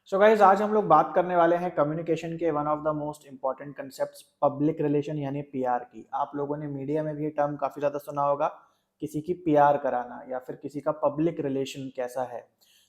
So guys आज हम लोग बात करने वाले हैं कम्युनिकेशन के one of the most important concept public relation यानी पीआर की। आप लोगों ने मीडिया में भी ये टर्म काफी ज्यादा सुना होगा, किसी की पीआर कराना या फिर किसी का पब्लिक रिलेशन कैसा है।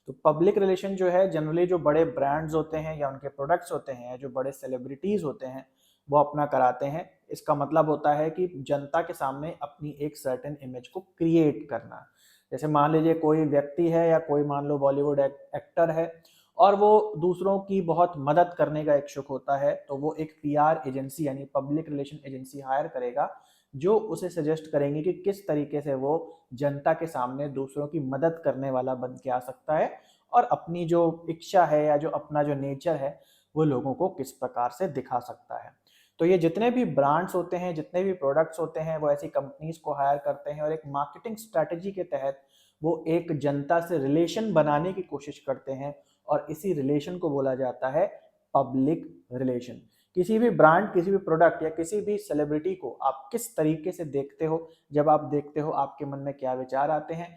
तो पब्लिक रिलेशन जो है जनरली जो बड़े ब्रांड्स होते हैं या उनके प्रोडक्ट्स होते हैं, जो बड़े सेलिब्रिटीज होते हैं, वो अपना कराते हैं। इसका मतलब होता है कि जनता के सामने अपनी एक सर्टेन इमेज को क्रिएट करना। जैसे मान लीजिए कोई व्यक्ति है या कोई मान लो बॉलीवुड एक्टर है और वो दूसरों की बहुत मदद करने का इच्छुक होता है, तो वो एक पीआर एजेंसी यानी पब्लिक रिलेशन एजेंसी हायर करेगा जो उसे सजेस्ट करेंगे कि किस तरीके से वो जनता के सामने दूसरों की मदद करने वाला बन के आ सकता है और अपनी जो इच्छा है या जो अपना जो नेचर है वो लोगों को किस प्रकार से दिखा सकता है। तो ये जितने भी ब्रांड्स होते हैं, जितने भी प्रोडक्ट्स होते हैं, वो ऐसी कंपनीज को हायर करते हैं और एक मार्केटिंग स्ट्रैटेजी के तहत वो एक जनता से रिलेशन बनाने की कोशिश करते हैं और इसी रिलेशन को बोला जाता है पब्लिक रिलेशन। किसी भी ब्रांड, किसी भी प्रोडक्ट या किसी भी सेलिब्रिटी को आप किस तरीके से देखते हो, जब आप देखते हो आपके मन में क्या विचार आते हैं,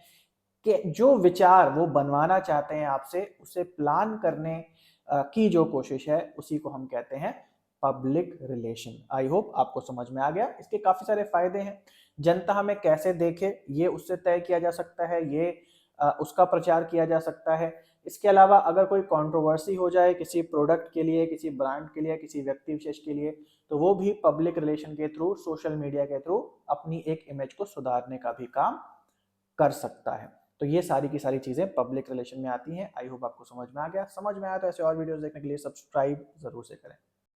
कि जो विचार वो बनवाना चाहते हैं आपसे, उसे प्लान करने की जो कोशिश है उसी को हम कहते हैं पब्लिक रिलेशन। आई होप आपको समझ में आ गया। इसके काफी सारे फायदे हैं। जनता हमें कैसे देखे ये उससे तय किया जा सकता है, ये उसका प्रचार किया जा सकता है। इसके अलावा अगर कोई कंट्रोवर्सी हो जाए किसी प्रोडक्ट के लिए, किसी ब्रांड के लिए, किसी व्यक्ति विशेष के लिए, तो वो भी पब्लिक रिलेशन के थ्रू, सोशल मीडिया के थ्रू अपनी एक इमेज को सुधारने का भी काम कर सकता है। तो ये सारी की सारी चीजें पब्लिक रिलेशन में आती हैं। आई होप आपको समझ में आ गया। समझ में आया तो ऐसे और वीडियोस देखने के लिए सब्सक्राइब जरूर से करें।